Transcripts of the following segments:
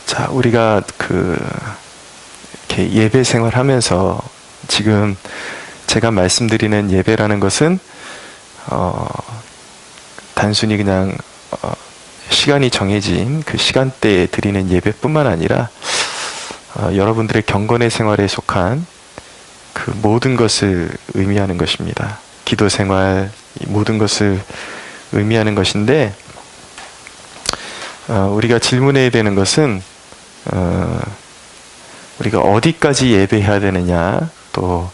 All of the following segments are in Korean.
자, 우리가 이렇게 예배 생활하면서 지금 제가 말씀드리는 예배라는 것은 단순히 그냥 시간이 정해진 그 시간대에 드리는 예배뿐만 아니라 여러분들의 경건의 생활에 속한 그 모든 것을 의미하는 것입니다. 기도 생활, 모든 것을 의미하는 것인데, 우리가 질문해야 되는 것은 우리가 어디까지 예배해야 되느냐, 또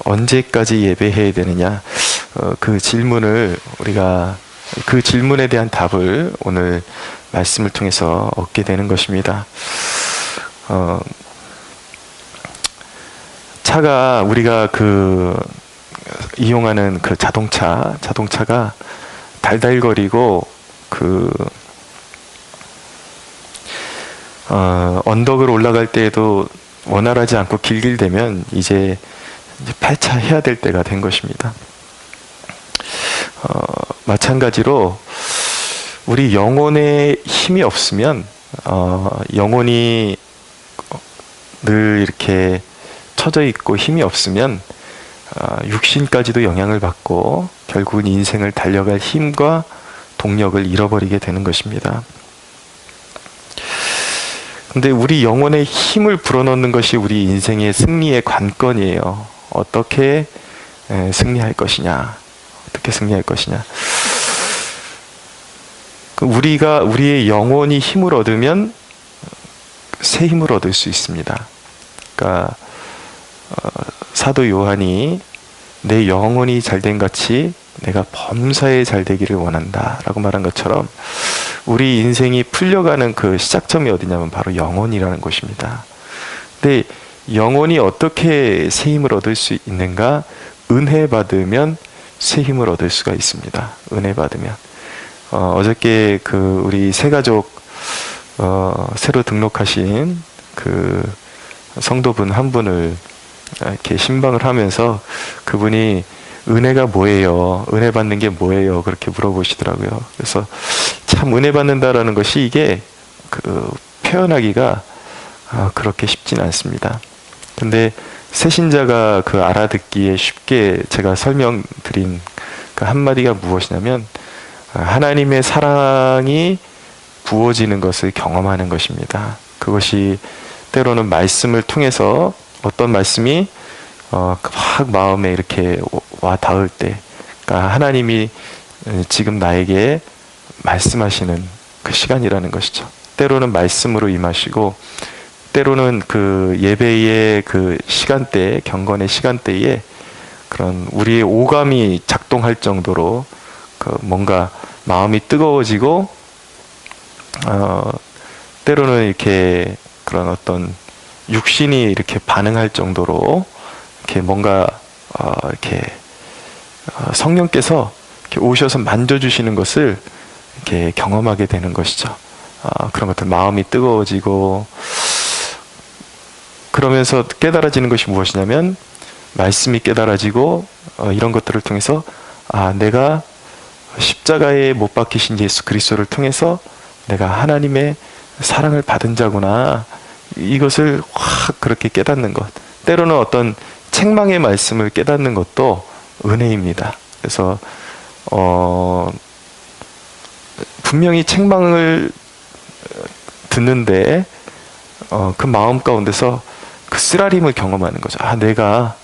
언제까지 예배해야 되느냐, 그 질문에 대한 답을 오늘 말씀을 통해서 얻게 되는 것입니다. 차가 우리가 이용하는 그 자동차가 달달거리고 언덕을 올라갈 때에도 원활하지 않고 길길대면 이제 폐차해야 될 때가 된 것입니다. 마찬가지로 우리 영혼에 힘이 없으면 영혼이 늘 이렇게 처져 있고 힘이 없으면 육신까지도 영향을 받고 결국은 인생을 달려갈 힘과 동력을 잃어버리게 되는 것입니다. 근데 우리 영혼에 힘을 불어넣는 것이 우리 인생의 승리의 관건이에요. 어떻게 승리할 것이냐, 어떻게 승리할 것이냐. 우리의 영혼이 힘을 얻으면 새 힘을 얻을 수 있습니다. 그러니까 사도 요한이 내 영혼이 잘된 같이 내가 범사에 잘되기를 원한다 라고 말한 것처럼 우리 인생이 풀려가는 그 시작점이 어디냐면 바로 영혼이라는 곳입니다. 근데 영혼이 어떻게 새 힘을 얻을 수 있는가? 은혜 받으면 새 힘을 얻을 수가 있습니다. 은혜 받으면. 어저께 우리 새가족 새로 등록하신 성도분 한 분을 이렇게 신방을 하면서 그분이 은혜가 뭐예요? 은혜 받는 게 뭐예요? 그렇게 물어보시더라고요. 그래서 참 은혜 받는다라는 것이 이게 표현하기가 그렇게 쉽진 않습니다. 근데 새신자가 알아듣기에 쉽게 제가 설명드린 그 한마디가 무엇이냐면 하나님의 사랑이 부어지는 것을 경험하는 것입니다. 그것이 때로는 말씀을 통해서 어떤 말씀이 확 마음에 이렇게 와 닿을 때, 그러니까 하나님이 지금 나에게 말씀하시는 그 시간이라는 것이죠. 때로는 말씀으로 임하시고, 때로는 예배의 시간대에, 경건의 시간대에 그런 우리의 오감이 작동할 정도로 뭔가 마음이 뜨거워지고, 때로는 이렇게 그런 어떤 육신이 이렇게 반응할 정도로 이렇게 뭔가 이렇게 성령께서 이렇게 오셔서 만져주시는 것을 이렇게 경험하게 되는 것이죠. 그런 것들 마음이 뜨거워지고 그러면서 깨달아지는 것이 무엇이냐면 말씀이 깨달아지고 이런 것들을 통해서 내가 십자가에 못 박히신 예수 그리스도를 통해서 내가 하나님의 사랑을 받은 자구나. 이것을 확 그렇게 깨닫는 것. 때로는 어떤 책망의 말씀을 깨닫는 것도 은혜입니다. 그래서 분명히 책망을 듣는데 그 마음 가운데서 그 쓰라림을 경험하는 거죠. 내가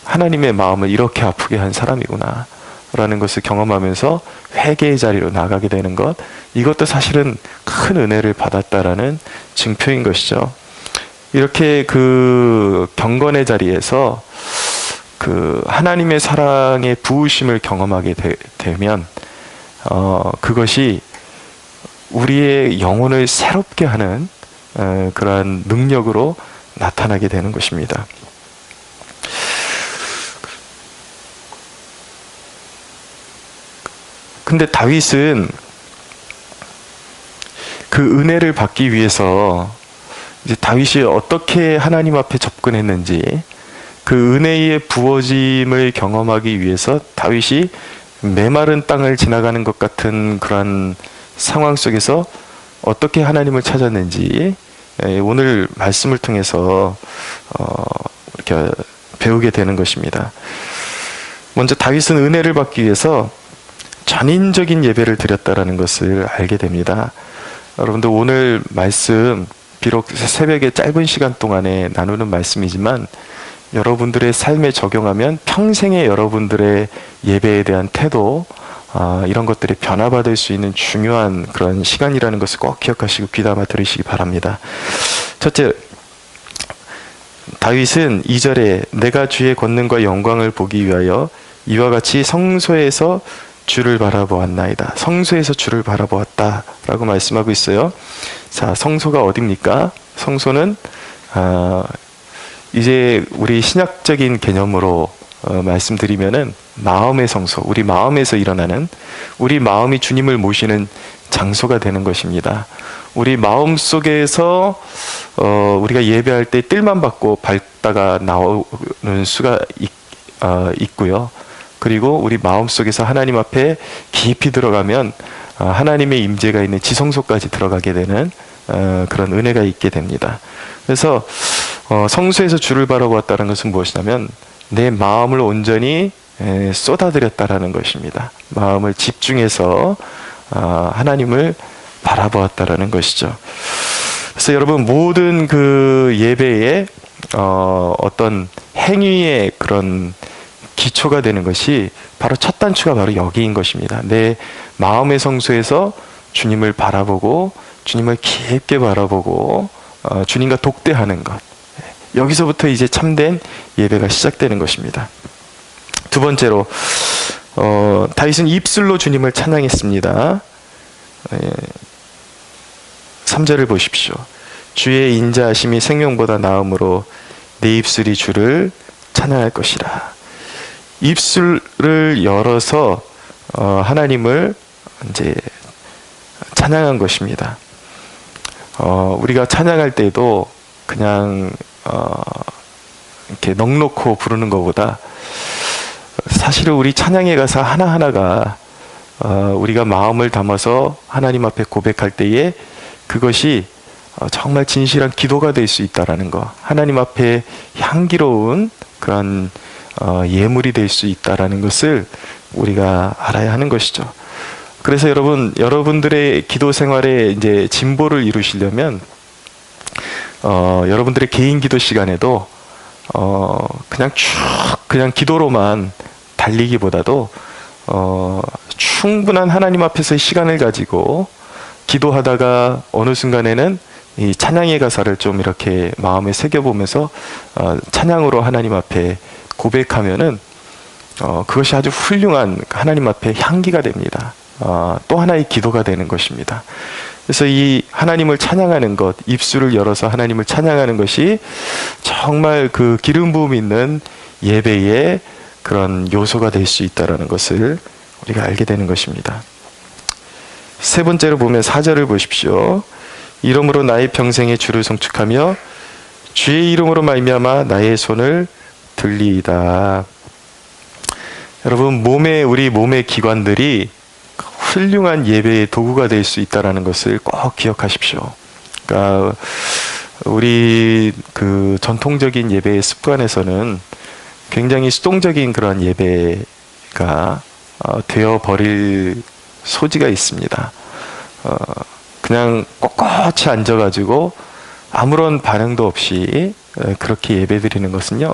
하나님의 마음을 이렇게 아프게 한 사람이구나 라는 것을 경험하면서 회개의 자리로 나가게 되는 것, 이것도 사실은 큰 은혜를 받았다라는 증표인 것이죠. 이렇게 경건의 자리에서 하나님의 사랑의 부으심을 경험하게 되면 그것이 우리의 영혼을 새롭게 하는 그러한 능력으로 나타나게 되는 것입니다. 근데 다윗은 그 은혜를 받기 위해서 이제 다윗이 어떻게 하나님 앞에 접근했는지, 그 은혜의 부어짐을 경험하기 위해서 다윗이 메마른 땅을 지나가는 것 같은 그런 상황 속에서 어떻게 하나님을 찾았는지 오늘 말씀을 통해서 이렇게 배우게 되는 것입니다. 먼저 다윗은 은혜를 받기 위해서 전인적인 예배를 드렸다라는 것을 알게 됩니다. 여러분들 오늘 말씀 비록 새벽에 짧은 시간 동안에 나누는 말씀이지만 여러분들의 삶에 적용하면 평생의 여러분들의 예배에 대한 태도, 이런 것들이 변화받을 수 있는 중요한 그런 시간이라는 것을 꼭 기억하시고 귀담아 들으시기 바랍니다. 첫째, 다윗은 2절에 내가 주의 권능과 영광을 보기 위하여 이와 같이 성소에서 주를 바라보았나이다. 성소에서 주를 바라보았다 라고 말씀하고 있어요. 자, 성소가 어디입니까? 성소는 이제 우리 신약적인 개념으로 말씀드리면은 마음의 성소, 우리 마음에서 일어나는, 우리 마음이 주님을 모시는 장소가 되는 것입니다. 우리 마음 속에서 우리가 예배할 때 뜰만 받고 밟다가 나오는 수가 있고요. 그리고 우리 마음 속에서 하나님 앞에 깊이 들어가면 하나님의 임재가 있는 지성소까지 들어가게 되는 그런 은혜가 있게 됩니다. 그래서 성소에서 주를 바라보았다는 것은 무엇이냐면 내 마음을 온전히 쏟아들였다라는 것입니다. 마음을 집중해서 하나님을 바라보았다라는 것이죠. 그래서 여러분 모든 그 예배의 어떤 행위의 그런 기초가 되는 것이 바로 첫 단추가 바로 여기인 것입니다. 내 마음의 성소에서 주님을 바라보고 주님을 깊게 바라보고 주님과 독대하는 것, 여기서부터 이제 참된 예배가 시작되는 것입니다. 두 번째로 다윗은 입술로 주님을 찬양했습니다. 3절을 보십시오. 주의 인자하심이 생명보다 나음으로 내 입술이 주를 찬양할 것이라. 입술을 열어서 하나님을 이제 찬양한 것입니다. 우리가 찬양할 때도 그냥 이렇게 넋놓고 부르는 것보다 사실은 우리 찬양의 가사 하나하나가 우리가 마음을 담아서 하나님 앞에 고백할 때에 그것이 정말 진실한 기도가 될 수 있다라는 것, 하나님 앞에 향기로운 그런 예물이 될 수 있다라는 것을 우리가 알아야 하는 것이죠. 그래서 여러분들의 기도 생활에 이제 진보를 이루시려면 여러분들의 개인 기도 시간에도 그냥 기도로만 달리기보다도 충분한 하나님 앞에서의 시간을 가지고 기도하다가 어느 순간에는 이 찬양의 가사를 좀 이렇게 마음에 새겨보면서 찬양으로 하나님 앞에 고백하면은 그것이 아주 훌륭한 하나님 앞에 향기가 됩니다. 또 하나의 기도가 되는 것입니다. 그래서 이 하나님을 찬양하는 것, 입술을 열어서 하나님을 찬양하는 것이 정말 그 기름 부음 있는 예배의 그런 요소가 될 수 있다는 것을 우리가 알게 되는 것입니다. 세 번째로 보면 4절을 보십시오. 이름으로 나의 평생에 주를 송축하며 주의 이름으로 말미암아 나의 손을 들리이다. 여러분, 우리 몸의 기관들이 훌륭한 예배의 도구가 될 수 있다는 것을 꼭 기억하십시오. 그러니까 우리 그 전통적인 예배의 습관에서는 굉장히 수동적인 그런 예배가 되어버릴 소지가 있습니다. 그냥 꼿꼿이 앉아가지고 아무런 반응도 없이 그렇게 예배드리는 것은요,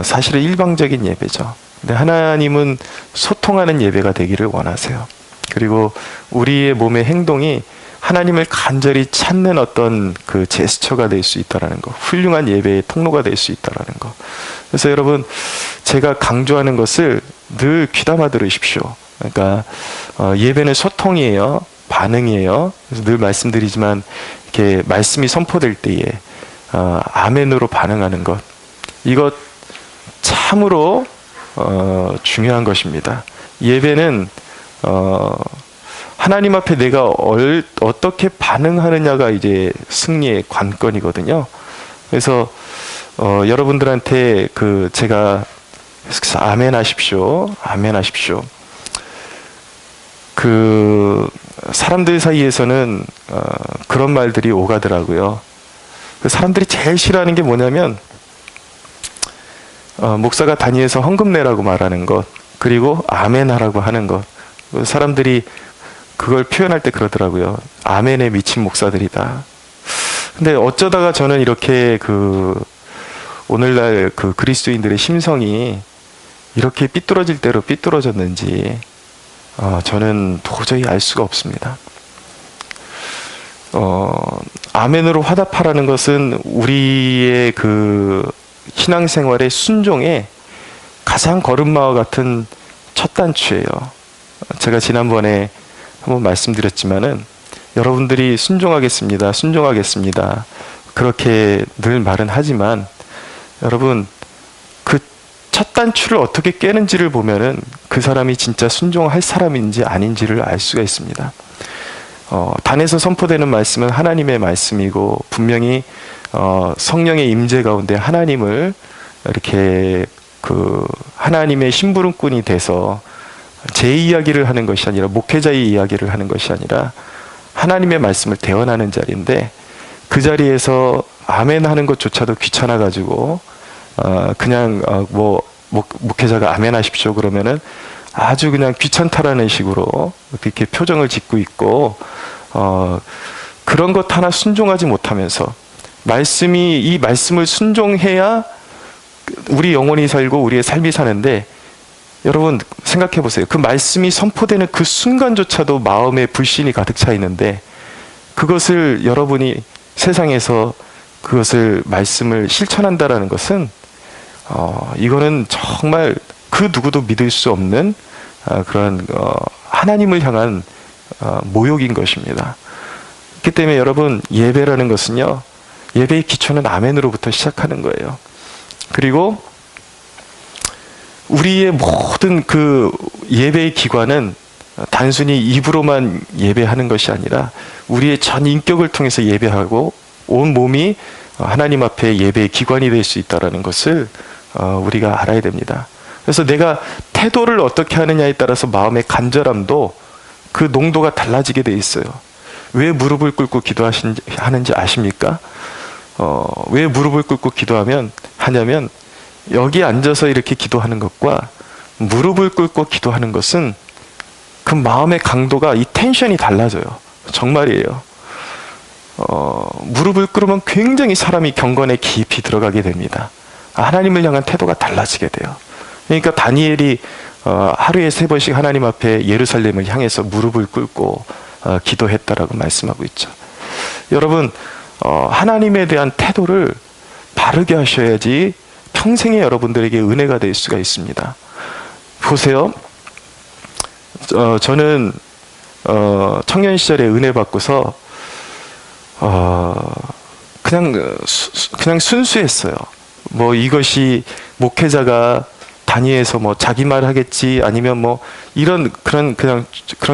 사실은 일방적인 예배죠. 근데 하나님은 소통하는 예배가 되기를 원하세요. 그리고 우리의 몸의 행동이 하나님을 간절히 찾는 어떤 그 제스처가 될 수 있다는 것, 훌륭한 예배의 통로가 될 수 있다는 것. 그래서 여러분, 제가 강조하는 것을 늘 귀담아 들으십시오. 그러니까 예배는 소통이에요, 반응이에요. 그래서 늘 말씀드리지만 이렇게 말씀이 선포될 때에 아멘으로 반응하는 것, 이것 참으로 중요한 것입니다. 예배는 하나님 앞에 내가 어떻게 반응하느냐가 이제 승리의 관건이거든요. 그래서 여러분들한테 제가 아멘 하십시오, 아멘 하십시오. 사람들 사이에서는 그런 말들이 오가더라고요. 사람들이 제일 싫어하는 게 뭐냐면 목사가 단위에서 헌금 내라고 말하는 것, 그리고 아멘 하라고 하는 것. 사람들이 그걸 표현할 때 그러더라고요. 아멘에 미친 목사들이다. 근데 어쩌다가 저는 이렇게 오늘날 그리스도인들의 심성이 이렇게 삐뚤어질 대로 삐뚤어졌는지 저는 도저히 알 수가 없습니다. 아멘으로 화답하라는 것은 우리의 신앙생활의 순종의 가장 걸음마와 같은 첫 단추예요. 제가 지난번에 한번 말씀드렸지만은 여러분들이 순종하겠습니다, 순종하겠습니다, 그렇게 늘 말은 하지만 여러분 그 첫 단추를 어떻게 깨는지를 보면은 그 사람이 진짜 순종할 사람인지 아닌지를 알 수가 있습니다. 단에서 선포되는 말씀은 하나님의 말씀이고 분명히 성령의 임재 가운데 하나님을 이렇게 하나님의 심부름꾼이 돼서 제 이야기를 하는 것이 아니라 목회자의 이야기를 하는 것이 아니라 하나님의 말씀을 대언하는 자리인데 그 자리에서 아멘 하는 것조차도 귀찮아 가지고 그냥 목회자가 아멘 하십시오 그러면은 아주 그냥 귀찮다라는 식으로 이렇게 표정을 짓고 있고 그런 것 하나 순종하지 못하면서 이 말씀을 순종해야 우리 영혼이 살고 우리의 삶이 사는데 여러분 생각해 보세요. 그 말씀이 선포되는 그 순간조차도 마음에 불신이 가득 차 있는데 그것을 여러분이 세상에서 그것을 말씀을 실천한다라는 것은 이거는 정말 그 누구도 믿을 수 없는 그런 하나님을 향한 모욕인 것입니다. 그렇기 때문에 여러분 예배라는 것은요, 예배의 기초는 아멘으로부터 시작하는 거예요. 그리고 우리의 모든 예배의 기관은 단순히 입으로만 예배하는 것이 아니라 우리의 전 인격을 통해서 예배하고 온 몸이 하나님 앞에 예배의 기관이 될 수 있다는 것을 우리가 알아야 됩니다. 그래서 내가 태도를 어떻게 하느냐에 따라서 마음의 간절함도 그 농도가 달라지게 돼 있어요. 왜 무릎을 꿇고 기도하는지 아십니까? 왜 무릎을 꿇고 하냐면 여기 앉아서 이렇게 기도하는 것과 무릎을 꿇고 기도하는 것은 그 마음의 강도가 이 텐션이 달라져요. 정말이에요. 무릎을 꿇으면 굉장히 사람이 경건에 깊이 들어가게 됩니다. 하나님을 향한 태도가 달라지게 돼요. 그러니까 다니엘이 하루에 3번씩 하나님 앞에 예루살렘을 향해서 무릎을 꿇고 기도했다라고 말씀하고 있죠. 여러분 하나님에 대한 태도를 바르게 하셔야지 평생에 여러분들에게 은혜가 될 수가 있습니다. 보세요. 저는 청년 시절에 은혜 받고서 그냥 순수했어요. 이것이 목회자가 단위에서 자기 말 하겠지 아니면 이런 그런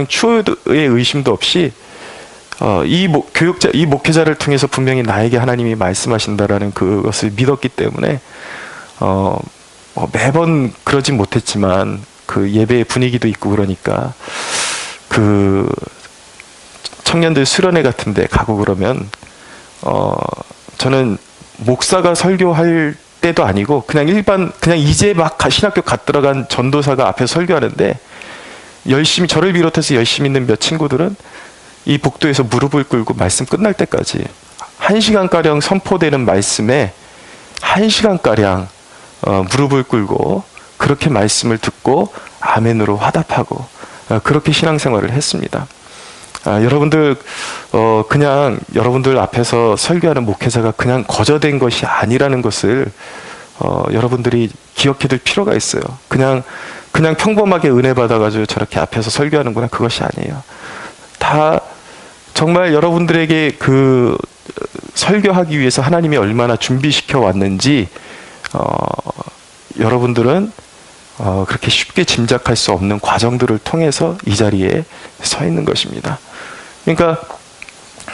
추호의 의심도 없이 이 목회자를 통해서 분명히 나에게 하나님이 말씀하신다라는 그것을 믿었기 때문에 매번 그러진 못했지만 그 예배의 분위기도 있고 그러니까 청년들 수련회 같은 데 가고 그러면 저는 목사가 설교할 때도 아니고 그냥 이제 막 신학교 갓 들어간 전도사가 앞에 설교하는데 저를 비롯해서 열심히 있는 몇 친구들은 이 복도에서 무릎을 꿇고 말씀 끝날 때까지 1시간가량 선포되는 말씀에 1시간가량 무릎을 꿀고 그렇게 말씀을 듣고 아멘으로 화답하고 그렇게 신앙생활을 했습니다. 여러분들 그냥 여러분들 앞에서 설교하는 목회자가 그냥 거저된 것이 아니라는 것을 여러분들이 기억해둘 필요가 있어요. 그냥 평범하게 은혜 받아가지고 저렇게 앞에서 설교하는구나, 그것이 아니에요. 다 정말 여러분들에게 설교하기 위해서 하나님이 얼마나 준비시켜 왔는지 여러분들은 그렇게 쉽게 짐작할 수 없는 과정들을 통해서 이 자리에 서 있는 것입니다. 그러니까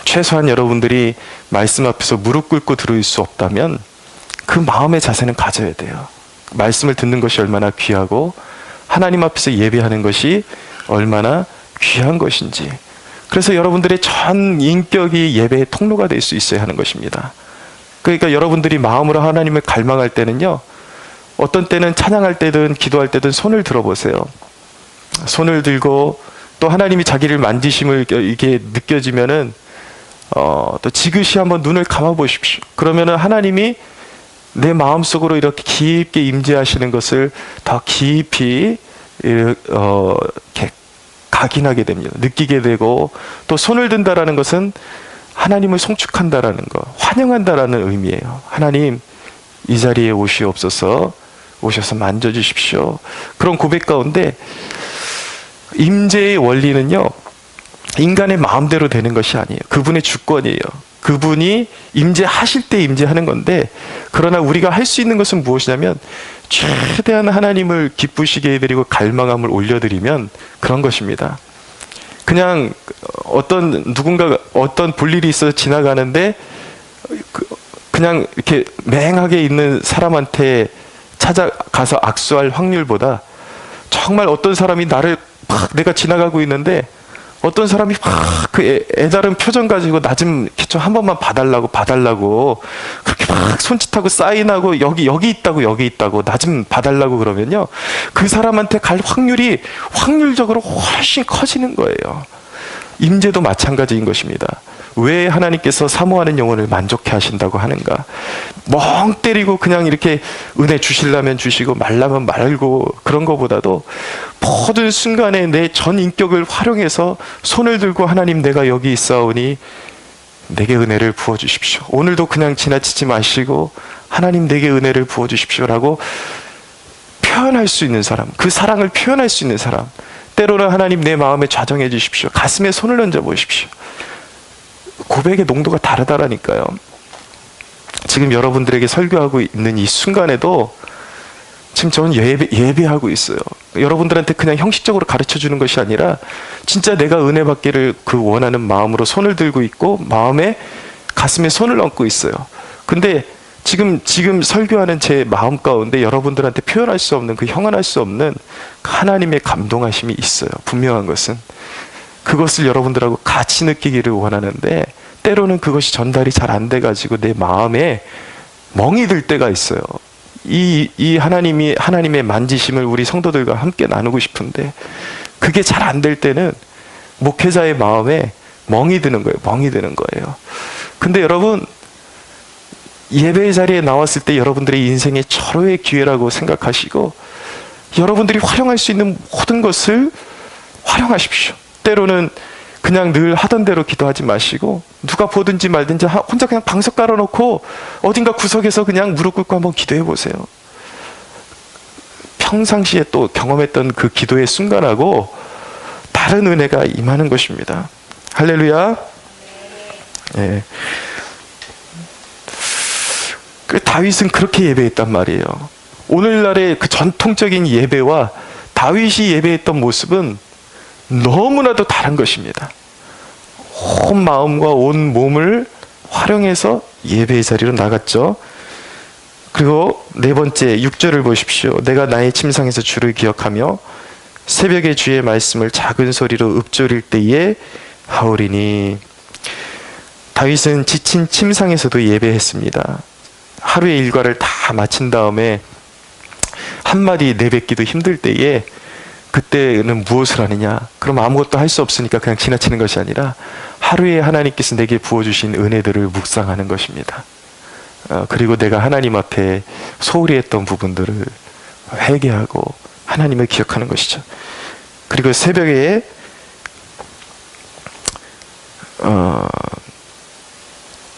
최소한 여러분들이 말씀 앞에서 무릎 꿇고 들을 수 없다면 그 마음의 자세는 가져야 돼요. 말씀을 듣는 것이 얼마나 귀하고 하나님 앞에서 예배하는 것이 얼마나 귀한 것인지 그래서 여러분들의 전 인격이 예배의 통로가 될 수 있어야 하는 것입니다. 그러니까 여러분들이 마음으로 하나님을 갈망할 때는요, 어떤 때는 찬양할 때든 기도할 때든 손을 들어보세요. 손을 들고 또 하나님이 자기를 만지심을 이게 느껴지면은 또 지그시 한번 눈을 감아 보십시오. 그러면은 하나님이 내 마음속으로 이렇게 깊게 임재하시는 것을 더 깊이 이렇게 각인하게 됩니다. 느끼게 되고, 또 손을 든다라는 것은 하나님을 송축한다라는 거, 환영한다라는 의미예요. 하나님, 이 자리에 오시옵소서, 오셔서 만져주십시오. 그런 고백 가운데 임재의 원리는요, 인간의 마음대로 되는 것이 아니에요. 그분의 주권이에요. 그분이 임재하실 때 임재하는 건데, 그러나 우리가 할 수 있는 것은 무엇이냐면 최대한 하나님을 기쁘시게 해드리고 갈망함을 올려드리면 그런 것입니다. 그냥 누군가가 어떤 볼일이 있어서 지나가는데 그냥 이렇게 맹하게 있는 사람한테 찾아가서 악수할 확률보다, 정말 어떤 사람이 내가 지나가고 있는데 어떤 사람이 막 그 애다른 표정 가지고 나 좀 한 번만 봐달라고 그렇게 막 손짓하고 사인하고 여기 있다고 나 좀 봐달라고 그러면요, 그 사람한테 갈 확률이 확률적으로 훨씬 커지는 거예요. 임재도 마찬가지인 것입니다. 왜 하나님께서 사모하는 영혼을 만족해 하신다고 하는가? 멍 때리고 그냥 이렇게 은혜 주시려면 주시고 말라면 말고, 그런 것보다도 모든 순간에 내 전 인격을 활용해서 손을 들고, 하나님 내가 여기 있사오니 내게 은혜를 부어주십시오. 오늘도 그냥 지나치지 마시고 하나님 내게 은혜를 부어주십시오라고 표현할 수 있는 사람, 그 사랑을 표현할 수 있는 사람, 때로는 하나님 내 마음에 좌정해 주십시오, 가슴에 손을 얹어 보십시오. 고백의 농도가 다르다라니까요. 지금 여러분들에게 설교하고 있는 이 순간에도 지금 저는 예배하고 있어요. 여러분들한테 그냥 형식적으로 가르쳐 주는 것이 아니라 진짜 내가 은혜 받기를 그 원하는 마음으로 손을 들고 있고, 마음에 가슴에 손을 얹고 있어요. 근데 지금 설교하는 제 마음 가운데 여러분들한테 표현할 수 없는, 그 형언할 수 없는 하나님의 감동하심이 있어요. 분명한 것은 그것을 여러분들하고 같이 느끼기를 원하는데, 때로는 그것이 전달이 잘 안 돼가지고 내 마음에 멍이 들 때가 있어요. 이 하나님의 만지심을 우리 성도들과 함께 나누고 싶은데 그게 잘 안 될 때는 목회자의 마음에 멍이 드는 거예요. 근데 여러분, 예배의 자리에 나왔을 때 여러분들의 인생의 절호의 기회라고 생각하시고, 여러분들이 활용할 수 있는 모든 것을 활용하십시오. 때로는 그냥 늘 하던 대로 기도하지 마시고, 누가 보든지 말든지 혼자 그냥 방석 깔아놓고 어딘가 구석에서 그냥 무릎 꿇고 한번 기도해 보세요. 평상시에 또 경험했던 그 기도의 순간하고 다른 은혜가 임하는 것입니다. 할렐루야. 예. 다윗은 그렇게 예배했단 말이에요. 오늘날의 그 전통적인 예배와 다윗이 예배했던 모습은 너무나도 다른 것입니다. 온 마음과 온 몸을 활용해서 예배의 자리로 나갔죠. 그리고 네 번째 6절을 보십시오. 내가 나의 침상에서 주를 기억하며 새벽에 주의 말씀을 작은 소리로 읊조릴 때에 하오리니. 다윗은 지친 침상에서도 예배했습니다. 하루의 일과를 다 마친 다음에 한마디 내뱉기도 힘들 때에 그때는 무엇을 하느냐? 그럼 아무것도 할 수 없으니까 그냥 지나치는 것이 아니라 하루에 하나님께서 내게 부어주신 은혜들을 묵상하는 것입니다. 그리고 내가 하나님 앞에 소홀히 했던 부분들을 회개하고 하나님을 기억하는 것이죠. 그리고 새벽에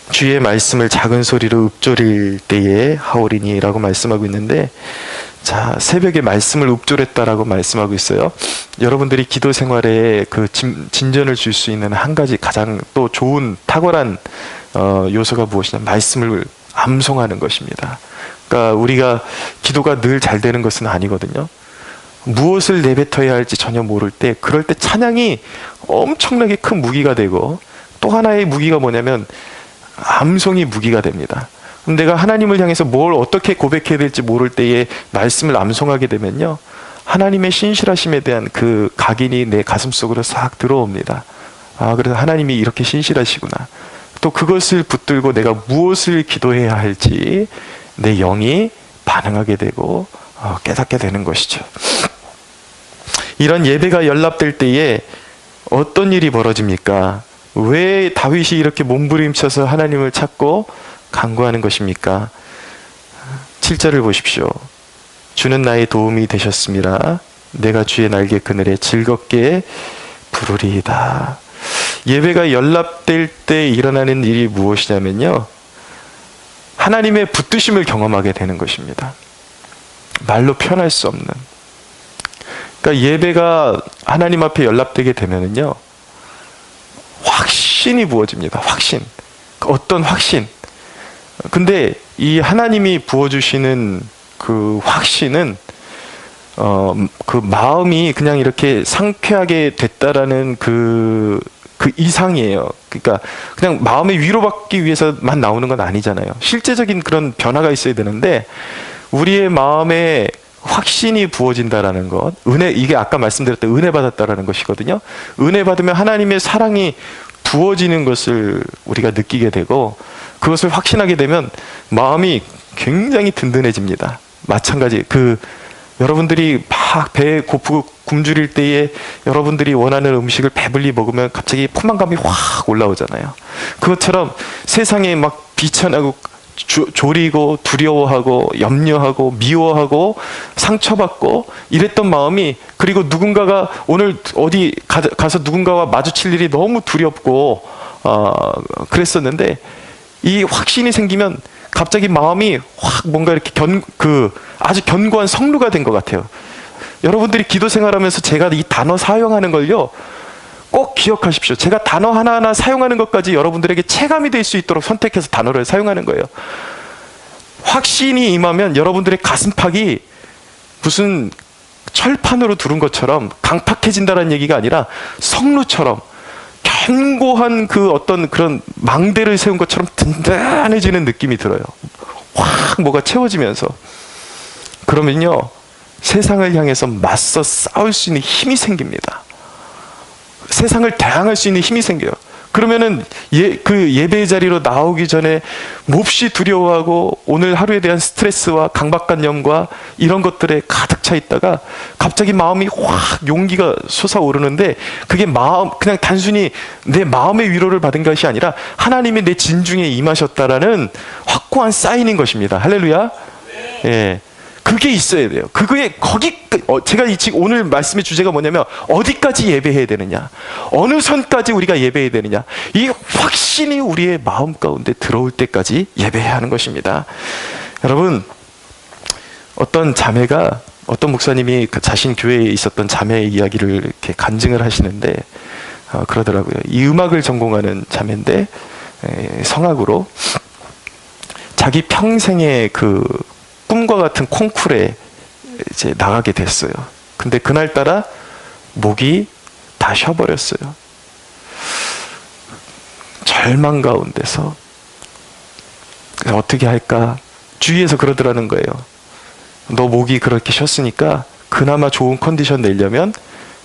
주의 말씀을 작은 소리로 읊조릴 때에 하오리니라고 말씀하고 있는데, 자, 새벽에 말씀을 읊조렸다라고 말씀하고 있어요. 여러분들이 기도 생활에 그 진전을 줄 수 있는 한 가지 가장 또 좋은 탁월한 요소가 무엇이냐, 말씀을 암송하는 것입니다. 그러니까 우리가 기도가 늘 잘 되는 것은 아니거든요. 무엇을 내뱉어야 할지 전혀 모를 때, 그럴 때 찬양이 엄청나게 큰 무기가 되고, 또 하나의 무기가 뭐냐면 암송이 무기가 됩니다. 그럼 내가 하나님을 향해서 뭘 어떻게 고백해야 될지 모를 때에 말씀을 암송하게 되면요, 하나님의 신실하심에 대한 그 각인이 내 가슴 속으로 싹 들어옵니다. 아, 그래서 하나님이 이렇게 신실하시구나. 또 그것을 붙들고 내가 무엇을 기도해야 할지 내 영이 반응하게 되고 깨닫게 되는 것이죠. 이런 예배가 연락될 때에 어떤 일이 벌어집니까? 왜 다윗이 이렇게 몸부림쳐서 하나님을 찾고 간구하는 것입니까? 7절을 보십시오. 주는 나의 도움이 되셨습니다. 내가 주의 날개 그늘에 즐겁게 부르리이다. 예배가 연락될 때 일어나는 일이 무엇이냐면요, 하나님의 붙드심을 경험하게 되는 것입니다. 말로 표현할 수 없는. 그러니까 예배가 하나님 앞에 연락되게 되면은요, 확신이 부어집니다. 확신. 어떤 확신. 근데 이 하나님이 부어주시는 그 확신은 그 마음이 그냥 이렇게 상쾌하게 됐다라는 그 이상이에요. 그러니까 그냥 마음의 위로받기 위해서만 나오는 건 아니잖아요. 실제적인 그런 변화가 있어야 되는데, 우리의 마음에 확신이 부어진다라는 것, 은혜, 이게 아까 말씀드렸던 은혜 받았다라는 것이거든요. 은혜 받으면 하나님의 사랑이 부어지는 것을 우리가 느끼게 되고, 그것을 확신하게 되면 마음이 굉장히 든든해집니다. 마찬가지, 여러분들이 막 배에 고프고 굶주릴 때에 여러분들이 원하는 음식을 배불리 먹으면 갑자기 포만감이 확 올라오잖아요. 그것처럼 세상에 막 비천하고 졸이고 두려워하고 염려하고 미워하고 상처받고 이랬던 마음이, 그리고 누군가가 오늘 어디 가서 누군가와 마주칠 일이 너무 두렵고 그랬었는데, 이 확신이 생기면 갑자기 마음이 확 뭔가 이렇게 아주 견고한 성루가 된 것 같아요. 여러분들이 기도 생활하면서 제가 이 단어 사용하는 걸요, 꼭 기억하십시오. 제가 단어 하나하나 사용하는 것까지 여러분들에게 체감이 될 수 있도록 선택해서 단어를 사용하는 거예요. 확신이 임하면 여러분들의 가슴팍이 무슨 철판으로 두른 것처럼 강팍해진다는 얘기가 아니라 성루처럼 견고한 어떤 그런 망대를 세운 것처럼 든든해지는 느낌이 들어요. 확 뭐가 채워지면서. 그러면요, 세상을 향해서 맞서 싸울 수 있는 힘이 생깁니다. 세상을 대항할 수 있는 힘이 생겨요. 그러면은 그 예배의 자리로 나오기 전에 몹시 두려워하고 오늘 하루에 대한 스트레스와 강박관념과 이런 것들에 가득 차 있다가 갑자기 마음이 확 용기가 솟아오르는데, 그게 그냥 단순히 내 마음의 위로를 받은 것이 아니라 하나님이 내 진중에 임하셨다라는 확고한 사인인 것입니다. 할렐루야. 예. 그게 있어야 돼요. 제가 지금 오늘 말씀의 주제가 뭐냐면, 어디까지 예배해야 되느냐, 어느 선까지 우리가 예배해야 되느냐, 이 확신이 우리의 마음 가운데 들어올 때까지 예배해야 하는 것입니다. 여러분, 어떤 목사님이 자신 교회에 있었던 자매의 이야기를 이렇게 간증을 하시는데 그러더라고요. 이 음악을 전공하는 자매인데 성악으로 자기 평생의 꿈과 같은 콩쿠르에 이제 나가게 됐어요. 근데 그날따라 목이 다 쉬어버렸어요. 절망 가운데서 어떻게 할까? 주위에서 그러더라는 거예요. 너 목이 그렇게 쉬었으니까 그나마 좋은 컨디션 내려면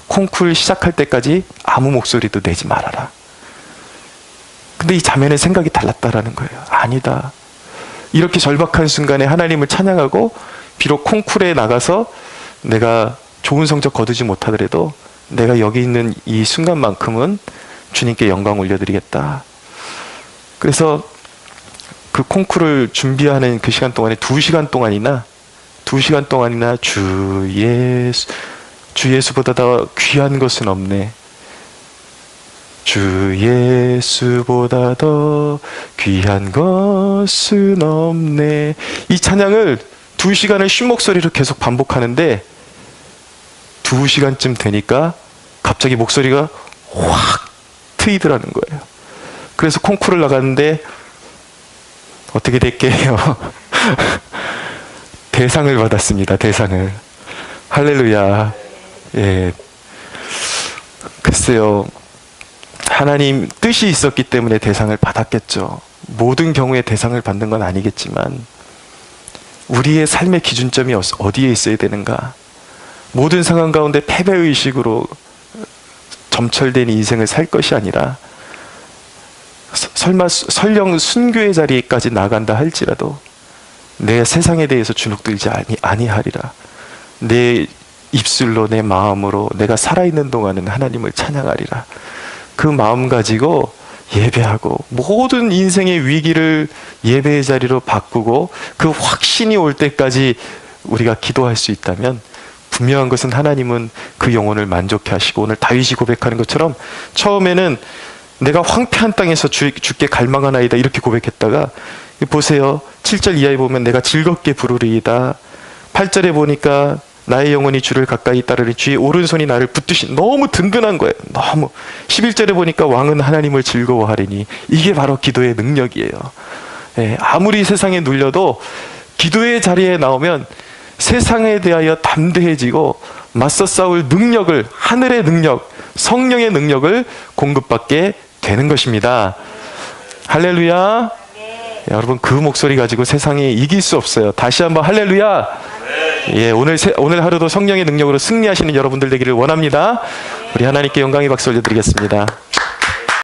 콩쿠르 시작할 때까지 아무 목소리도 내지 말아라. 근데 이 자매는 생각이 달랐다라는 거예요. 아니다. 이렇게 절박한 순간에 하나님을 찬양하고, 비록 콩쿠르에 나가서 내가 좋은 성적 거두지 못하더라도 내가 여기 있는 이 순간만큼은 주님께 영광 올려드리겠다. 그래서 그 콩쿠르를 준비하는 그 시간 동안에 2시간 동안이나 주 예수보다 더 귀한 것은 없네. 주 예수보다 더 귀한 것은 없네. 이 찬양을 2시간을 쉰 목소리로 계속 반복하는데 2시간쯤 되니까 갑자기 목소리가 확 트이더라는 거예요. 그래서 콩쿠르를 나갔는데 어떻게 됐게요? 대상을 받았습니다. 대상을. 할렐루야. 예. 글쎄요, 하나님 뜻이 있었기 때문에 대상을 받았겠죠. 모든 경우에 대상을 받는 건 아니겠지만 우리의 삶의 기준점이 어디에 있어야 되는가? 모든 상황 가운데 패배의식으로 점철된 인생을 살 것이 아니라 설령 순교의 자리까지 나간다 할지라도 내가 세상에 대해서 주눅들지 아니하리라. 내 입술로 내 마음으로 내가 살아있는 동안은 하나님을 찬양하리라. 그 마음 가지고 예배하고 모든 인생의 위기를 예배의 자리로 바꾸고 그 확신이 올 때까지 우리가 기도할 수 있다면 분명한 것은 하나님은 그 영혼을 만족해 하시고, 오늘 다윗이 고백하는 것처럼 처음에는 내가 황폐한 땅에서 주께 갈망하나이다 이렇게 고백했다가 보세요. 7절 이하에 보면 내가 즐겁게 부르리이다. 8절에 보니까 나의 영혼이 주를 가까이 따르리. 주의 오른손이 나를 붙드신, 너무 든든한 거예요. 너무. 11절에 보니까 왕은 하나님을 즐거워하리니. 이게 바로 기도의 능력이에요. 예, 아무리 세상에 눌려도 기도의 자리에 나오면 세상에 대하여 담대해지고 맞서 싸울 능력을, 하늘의 능력, 성령의 능력을 공급받게 되는 것입니다. 할렐루야. 여러분 그 목소리 가지고 세상에 이길 수 없어요. 다시 한번 할렐루야. 예, 오늘 하루도 성령의 능력으로 승리하시는 여러분들 되기를 원합니다. 우리 하나님께 영광의 박수 올려드리겠습니다.